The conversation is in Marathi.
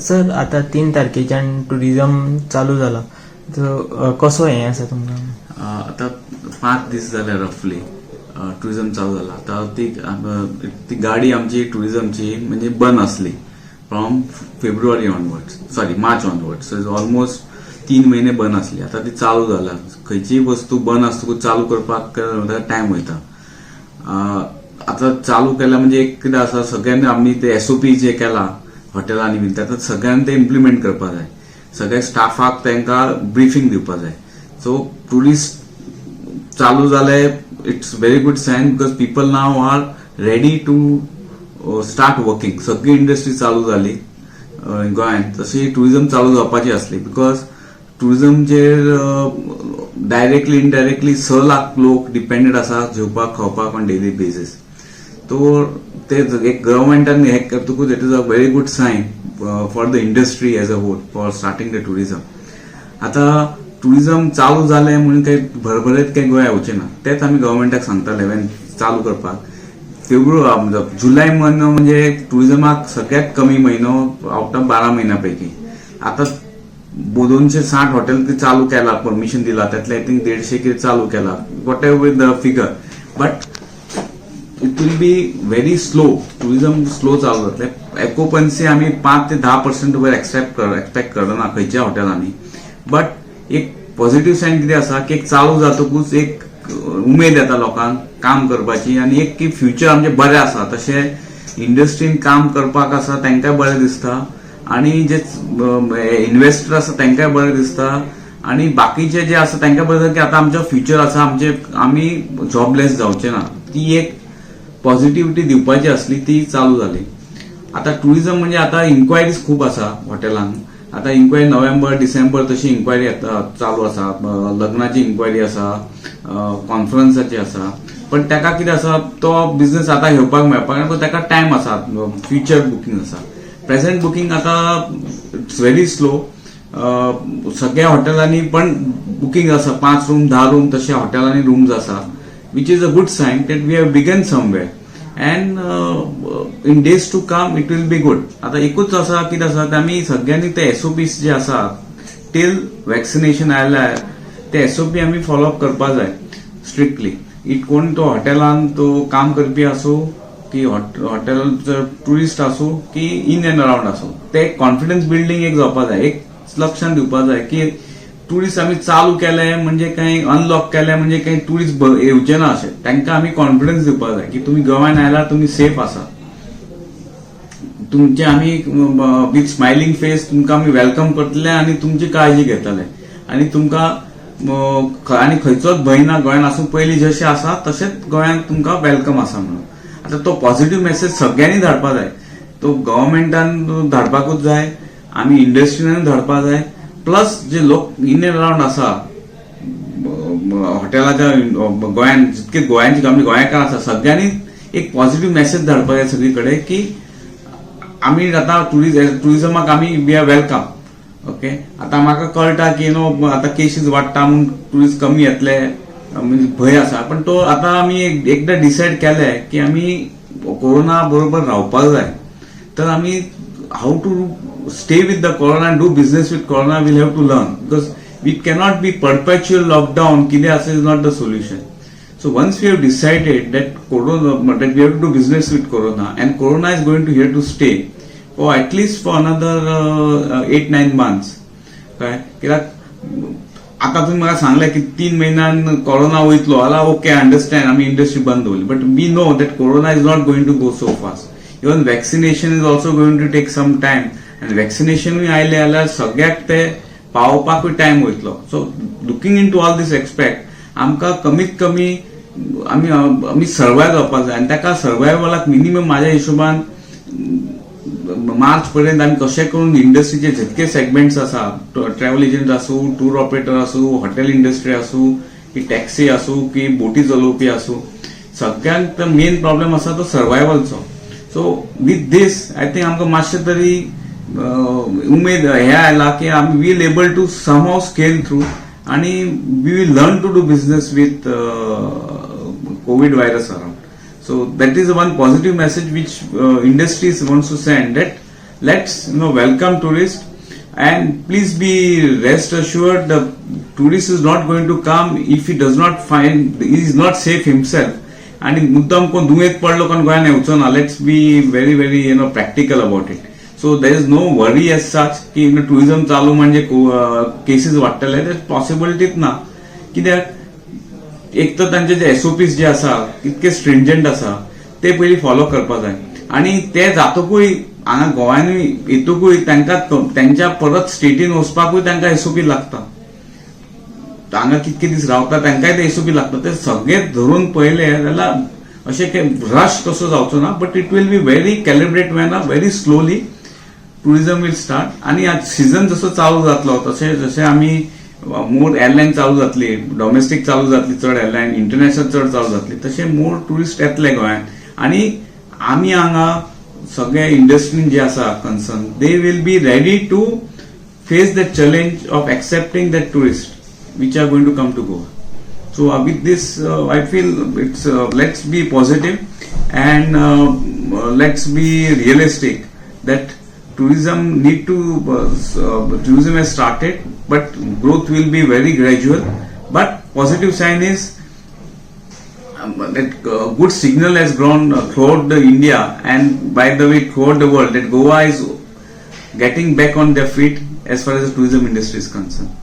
सर आता 3 तारखेच्यान टुरिझम चालू जाला, तर कसो हें आसा तुमकां? आता 5 दीस जाले रफली टुरिझम चालू झाला. आता ती गाडी आमची टुरिझमची म्हणजे बंद असली from February onwards, sorry March onwards. Almost 3 महिने बंद असली. आता ती चालू झाला. खंयचीय वस्तू बंद आसतकूच चालू करपाक टायम वयता. आता चालू केला म्हणजे एक कितें आसा, सगळ्यांनी आम्ही ते SOP जे केला हॉटेलांनी बी तातूंत सगळ्यांनी ते इम्प्लिमेंट करपाक जाय. सगळ्या स्टाफाक तांकां ब्रिफींग दिवपाक जाय. सो टुरिस्ट चालू जाले, it's very good sign because people now are ready to start working. सगळी इंडस्ट्री चालू जाली गोंयांत. तशी टुरिझम चालू जावपाची असली बिकॉज टुरिझमचेर डायरेक्टली इनडायरेक्टली 6 लाख लोक डिपेंडेंट आसा जेवपाक खावपाक ऑन डेली बेसीस. तो ते एक गव्हर्मेंटान हे करतकूच it is a very good sign for the industry as a whole for starting the tourism. आता टुरिझम चालू जालें म्हणून काही भरभरत काही गोंया येवचें ना. तेच आमी गव्हर्मेंटाक सांगताले चालू करपाक. जुलय म्हयनो म्हणजे टुरिझमाक सगळ्यात कमी म्हयनो आउट ऑफ 12 महिन्यापैकी. आता 260 हॉटेल ते चालू केला, परमिशन दिला. त्यातले आय थिंक 150 कितें चालू केला, what ever the figure. But it will be very slow. Tourism slow चालू जातले. ऑक्युपन्सी आम्ही 5 ते 10% वर एक्सपेक्ट करना खंयच्या हॉटेलांनी. बट एक पॉझिटिव्ह सायन कितें आसा की एक चालू जातकूच एक उमेद येता लोकांक काम करपाची, आनी एक की फ्युचर आमचे बरें आसा. तशें इंडस्ट्रीन काम करपाक आसा तांकांय बरें दिसता, आणि जे इन्व्हेस्टर आसा तांकांय बरें दिसता, आणि बाकीचे जे आसा तांकांय बरें दिसता की आता आमचो फ्युचर आसा, आमी जॉबलेस जावचे ना. ती एक पॉझिटिव्हिटी दिवपाची असली ती चालू झाली. आता टुरिझम म्हणजे आता इन्क्वायरीज खूप आसा हॉटेलांक. आता इन्क्वायरी नोव्हेंबर डिसेंबर तशी इन्क्वायरी चालू आसा. लग्नाची इन्क्वायरी आसा, कॉन्फरन्साची आसा. पण ताका कितें आसा, तो बिझनेस आता घेवपाक मेळपाक ना, ताका टायम आसा. फ्युचर बुकींग आसा. प्रेझेंट बुकींग आता इट्स व्हेरी स्लो. सगळ्या हॉटेलांनी पण बुकींग आसा. 5 रूम 10 रूम तशे हॉटेलांनी रूम्स आसा, which is a good sign that we have begun somewhere, and in days to come it will be good. आता एकूच आसा कितें आसा ते आमी सगळ्यांनी ते SOPs जे आसा टील वॅक्सिनेशन आयल्यार ते SOP आमी फॉलोअप करपाक जाय स्ट्रिक्टली. इट कोण तो हॉटेलान तो काम करपी आसूं की हॉटेल टुरिस्ट आसूं की इन एंड अराउंड आसूं, ते कॉन्फिडन्स बिल्डिंग एक जावपाक जाय. एक लक्षात दिवपाक जाय की टुरिस्ट आम्ही चालू केले म्हणजे काही अनलॉक केले म्हणजे काही टुरिस्ट येवचे ना असे. तांकां आमी कॉन्फिडन्स दिवपाक जाय की तुम्ही गोंयांत आयल्यार तुम्ही सेफ आसा. तुमचे आमी विथ स्मायलिंग फेस तुमकां आमी वेलकम करतले आणि तुमची काळजी घेतले, आणि तुमकां आणि खंयचोच भंय ना. गोंयांत आसूं पयलीं जशें आसा तशेंच गोंयांत तुमकां वेलकम आसा म्हणून. आता तो पॉझिटिव्ह मेसेज सगळ्यांनी धाडपाक जाय. तो गव्हर्मेंटान धाडपाकूच जाय, आमी इंडस्ट्रीन धाडपाक जाय. प्लस जे लोक इन एंड अराउंड आसा हॉटेलाच्या गोंयांत, जितके गोंयांची आमी गोंयकार आसा सगळ्यांनी एक पॉझिटिव्ह मेसेज धाडपाक जाय सगळीकडे की आमी आता टुरिझमाक आमी वी आर वेलकम. ओके. आता म्हाका कळटा की आता केसीस वाडटा म्हणून टुरिस्ट कमी येतले म्हणजे भंय आसा. पण तो आता आमी एकदा डिसायड केले की आमी कोरोना बरोबर रावपाक जाय. तर आमी how to stay with the corona and do business with corona, we'll have to learn, because we cannot be perpetual lockdown. Kide asa is not the solution. So once we have decided that that we have to do business with corona, and corona is going to here to stay for at least for another 8-9 months. काय कित्याक आता तुम्ही म्हाका सांगले की 3 महिन्यान कोरोना वयतलो आला. ओके, आय अंडरस्टँड, आमी इंडस्ट्री बंद दवरली. But we know that corona is not going to go so fast. Even vaccination is also going to take some time, आणि वॅक्सिनेशनूय आयले जाल्यार सगळ्याक ते पावोवपाकूय टायम वयतलो. So looking into all these expect आमकां कमीत कमी आमी सर्वायव जावपाक जाय. आनी ताका सर्वायवलाक मिनिमम म्हाज्या हिशोबान मार्च पर्यंत आमी कशें करून इंडस्ट्रीचे जितके सेगमेंट्स आसा, ट्रॅव्हल एजंट आसूं, टूर ऑपरेटर आसूं, हॉटेल इंडस्ट्री आसूं, की टॅक्सी आसूं, की बोटी चलोवपी आसूं, सगळ्यांक मेन प्रॉब्लेम आसा तो सर्वायवलचो. So with this I think आमकां मातशें तरी उमेद हे आयला की आमी will able to somehow scale through, आणि we will learn to do business with Covid virus around. So that is one positive message which industries wants to send, that let's welcome tourists, and please be rest assured the tourist is not going to come if he does not find he is not safe himself. आणि मुद्दाम कोण दुयेत पडलो कोण गोंयान येवचो ना. Let's be very very practical about it. So there is no worry as such की टुरिझम चालू म्हणजे केसीस वाडटले. पॉसिबिलिटीच ना. कित्याक एक तर तांचे जे एसओपीज जे आसा इतके स्ट्रिंजंट आसा ते पयलीं फॉलो करपा जाय. आणि ते जातकूय हांगा गोंयानूय येतकूय त्यांच्या परत स्टेटीन वचपाकूय तांकां एसओपी लागता. हांगा कितके दीस रावता तांकांय ते एसओपी लागता. ते सगळे धरून पळयले जाल्यार अशें रश कसो जावचो ना. But it will be very calibrate manner, very slowly tourism will start. आणि आज सीझन जसो चालू जातलो तशें जशें आमी मोर एअरलायन चालू जातली, डोमेस्टीक चालू जातली चड एअरलायन, इंटरनॅशनल चड चालू जातली, तशें मोर टुरिस्ट येतले गोंयांत. आणि आमी हांगा सगळे इंडस्ट्रीन जे आसा concern they will be ready to face the challenge of accepting the tourist which are going to come to Goa. So with this I feel it's let's be positive and let's be realistic that tourism need to tourism has started, but growth will be very gradual. But positive sign is that good signal has grown throughout India and by the way throughout the world that Goa is getting back on their feet as far as the tourism industry is concerned.